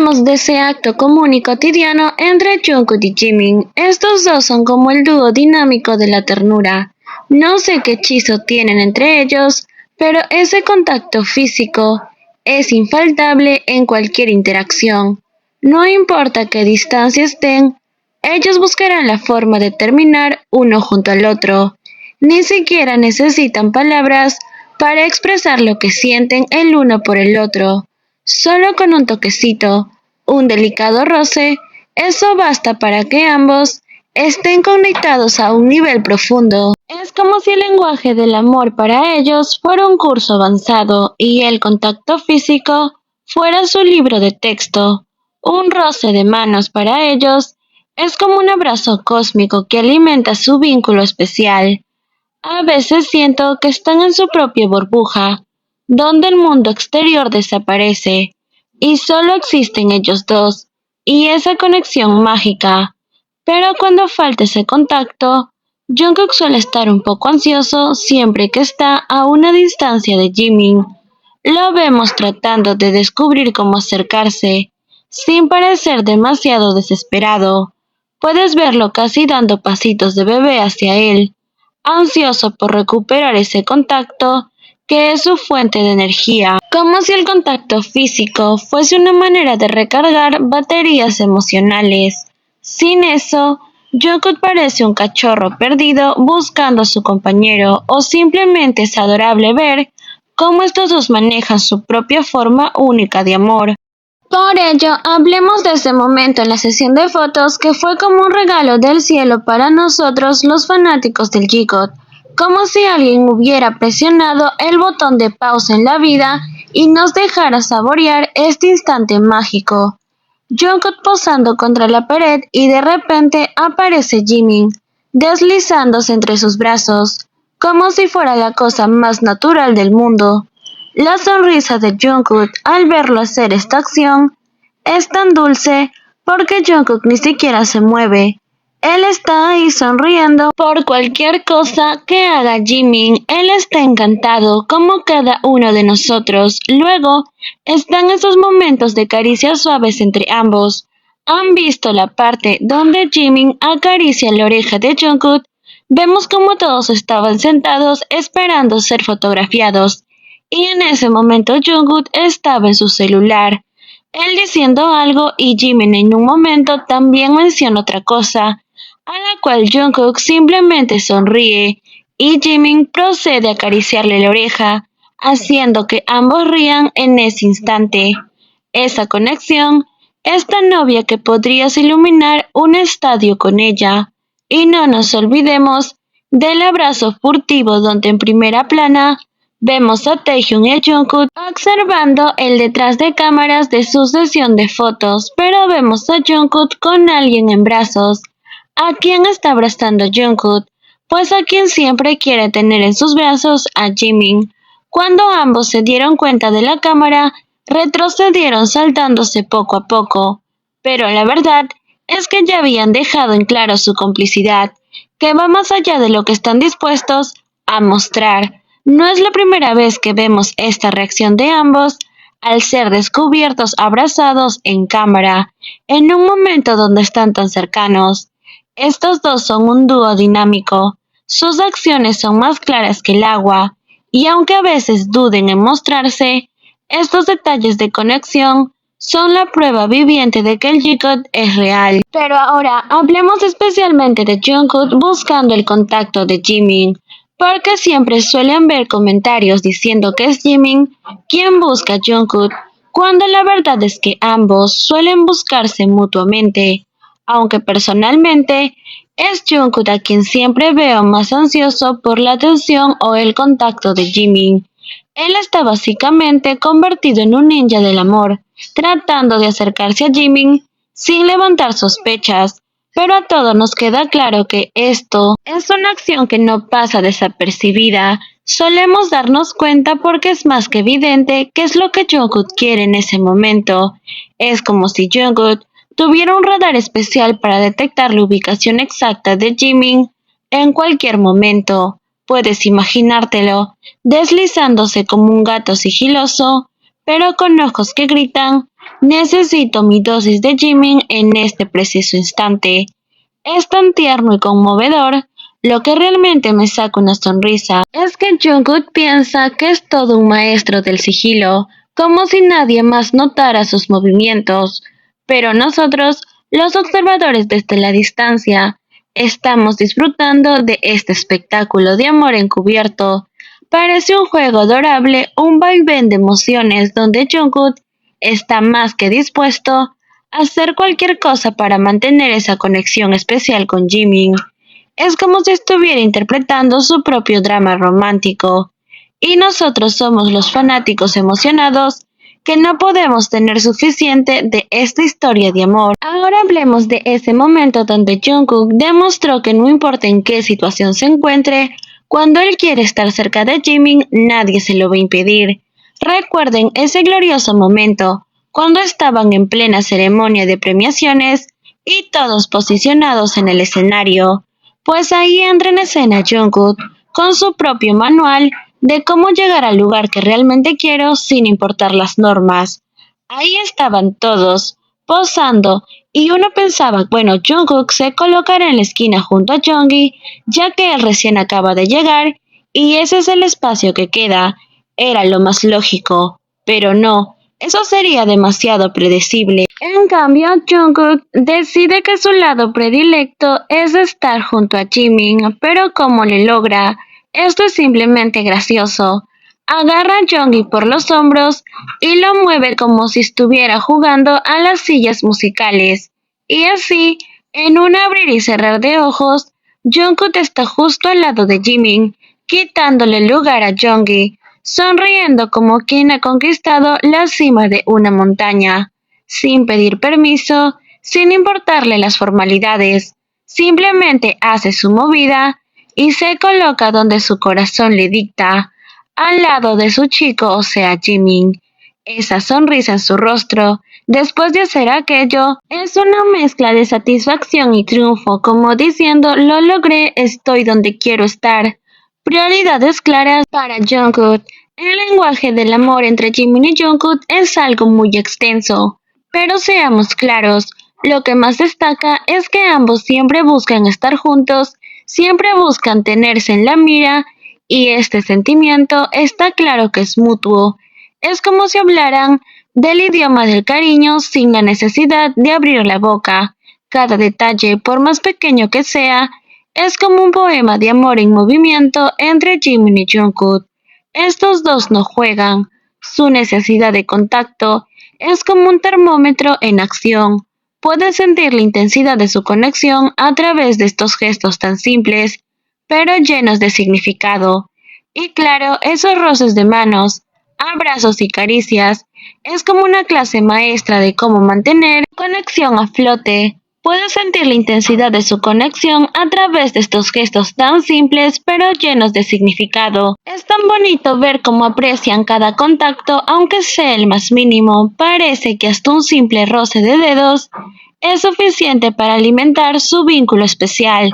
Hablemos de ese acto común y cotidiano entre Jungkook y Jimin. Estos dos son como el dúo dinámico de la ternura. No sé qué hechizo tienen entre ellos, pero ese contacto físico es infaltable en cualquier interacción. No importa qué distancia estén, ellos buscarán la forma de terminar uno junto al otro. Ni siquiera necesitan palabras para expresar lo que sienten el uno por el otro. Solo con un toquecito, un delicado roce, eso basta para que ambos estén conectados a un nivel profundo. Es como si el lenguaje del amor para ellos fuera un curso avanzado y el contacto físico fuera su libro de texto. Un roce de manos para ellos es como un abrazo cósmico que alimenta su vínculo especial. A veces siento que están en su propia burbuja, donde el mundo exterior desaparece, y solo existen ellos dos, y esa conexión mágica. Pero cuando falta ese contacto, Jungkook suele estar un poco ansioso siempre que está a una distancia de Jimin. Lo vemos tratando de descubrir cómo acercarse, sin parecer demasiado desesperado. Puedes verlo casi dando pasitos de bebé hacia él, ansioso por recuperar ese contacto que es su fuente de energía, como si el contacto físico fuese una manera de recargar baterías emocionales. Sin eso, Jungkook parece un cachorro perdido buscando a su compañero, o simplemente es adorable ver cómo estos dos manejan su propia forma única de amor. Por ello, hablemos de ese momento en la sesión de fotos que fue como un regalo del cielo para nosotros los fanáticos del J-Hope, como si alguien hubiera presionado el botón de pausa en la vida y nos dejara saborear este instante mágico. Jungkook posando contra la pared y de repente aparece Jimin, deslizándose entre sus brazos, como si fuera la cosa más natural del mundo. La sonrisa de Jungkook al verlo hacer esta acción es tan dulce porque Jungkook ni siquiera se mueve. Él está ahí sonriendo por cualquier cosa que haga Jimin. Él está encantado como cada uno de nosotros. Luego están esos momentos de caricias suaves entre ambos. ¿Han visto la parte donde Jimin acaricia la oreja de Jungkook? Vemos como todos estaban sentados esperando ser fotografiados. Y en ese momento Jungkook estaba en su celular, él diciendo algo y Jimin en un momento también menciona otra cosa, a la cual Jungkook simplemente sonríe y Jimin procede a acariciarle la oreja, haciendo que ambos rían en ese instante. Esa conexión es tan obvia que podrías iluminar un estadio con ella. Y no nos olvidemos del abrazo furtivo donde en primera plana vemos a Taehyung y a Jungkook observando el detrás de cámaras de su sesión de fotos, pero vemos a Jungkook con alguien en brazos. ¿A quién está abrazando Jungkook? Pues a quien siempre quiere tener en sus brazos, a Jimin. Cuando ambos se dieron cuenta de la cámara, retrocedieron saltándose poco a poco. Pero la verdad es que ya habían dejado en claro su complicidad, que va más allá de lo que están dispuestos a mostrar. No es la primera vez que vemos esta reacción de ambos al ser descubiertos abrazados en cámara, en un momento donde están tan cercanos. Estos dos son un dúo dinámico, sus acciones son más claras que el agua, y aunque a veces duden en mostrarse, estos detalles de conexión son la prueba viviente de que el J-Hope es real. Pero ahora hablemos especialmente de Jungkook buscando el contacto de Jimin, porque siempre suelen ver comentarios diciendo que es Jimin quien busca a Jungkook, cuando la verdad es que ambos suelen buscarse mutuamente, aunque personalmente es Jungkook a quien siempre veo más ansioso por la atención o el contacto de Jimin. Él está básicamente convertido en un ninja del amor, tratando de acercarse a Jimin sin levantar sospechas. Pero a todos nos queda claro que esto es una acción que no pasa desapercibida. Solemos darnos cuenta porque es más que evidente qué es lo que Jungkook quiere en ese momento. Es como si Jungkook tuviera un radar especial para detectar la ubicación exacta de Jimin en cualquier momento. Puedes imaginártelo, deslizándose como un gato sigiloso, pero con ojos que gritan Necesito mi dosis de Jimin en este preciso instante. Es tan tierno y conmovedor. Lo que realmente me saca una sonrisa es que Jungkook piensa que es todo un maestro del sigilo, como si nadie más notara sus movimientos. Pero nosotros, los observadores desde la distancia, estamos disfrutando de este espectáculo de amor encubierto. Parece un juego adorable, un vaivén de emociones donde Jungkook está más que dispuesto a hacer cualquier cosa para mantener esa conexión especial con Jimin. Es como si estuviera interpretando su propio drama romántico. Y nosotros somos los fanáticos emocionados que no podemos tener suficiente de esta historia de amor. Ahora hablemos de ese momento donde Jungkook demostró que no importa en qué situación se encuentre, cuando él quiere estar cerca de Jimin, nadie se lo va a impedir. Recuerden ese glorioso momento, cuando estaban en plena ceremonia de premiaciones y todos posicionados en el escenario, pues ahí entra en escena Jungkook con su propio manual de cómo llegar al lugar que realmente quiero sin importar las normas. Ahí estaban todos, posando, y uno pensaba, bueno, Jungkook se colocará en la esquina junto a Jonggi, ya que él recién acaba de llegar, y ese es el espacio que queda. Era lo más lógico, pero no, eso sería demasiado predecible. En cambio, Jungkook decide que su lado predilecto es estar junto a Jimin, pero ¿cómo le logra? Esto es simplemente gracioso. Agarra a Jonggi por los hombros y lo mueve como si estuviera jugando a las sillas musicales. Y así, en un abrir y cerrar de ojos, Jungkook está justo al lado de Jimin, quitándole el lugar a Jonggi, sonriendo como quien ha conquistado la cima de una montaña, sin pedir permiso, sin importarle las formalidades. Simplemente hace su movida y se coloca donde su corazón le dicta, al lado de su chico, o sea, Jimin. Esa sonrisa en su rostro, después de hacer aquello, es una mezcla de satisfacción y triunfo, como diciendo, lo logré, estoy donde quiero estar. Prioridades claras para Jungkook. El lenguaje del amor entre Jimin y Jungkook es algo muy extenso, pero seamos claros, lo que más destaca es que ambos siempre buscan estar juntos, siempre buscan tenerse en la mira, y este sentimiento está claro que es mutuo. Es como si hablaran del idioma del cariño sin la necesidad de abrir la boca. Cada detalle, por más pequeño que sea, es como un poema de amor en movimiento entre Jimin y Jungkook. Estos dos no juegan. Su necesidad de contacto es como un termómetro en acción. Puedes sentir la intensidad de su conexión a través de estos gestos tan simples, pero llenos de significado. Y claro, esos roces de manos, abrazos y caricias, es como una clase maestra de cómo mantener conexión a flote. Puedes sentir la intensidad de su conexión a través de estos gestos tan simples pero llenos de significado. Es tan bonito ver cómo aprecian cada contacto, aunque sea el más mínimo. Parece que hasta un simple roce de dedos es suficiente para alimentar su vínculo especial.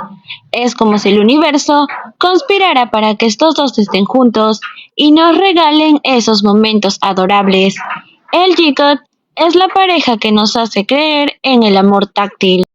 Es como si el universo conspirara para que estos dos estén juntos y nos regalen esos momentos adorables. El G-Code es la pareja que nos hace creer en el amor táctil.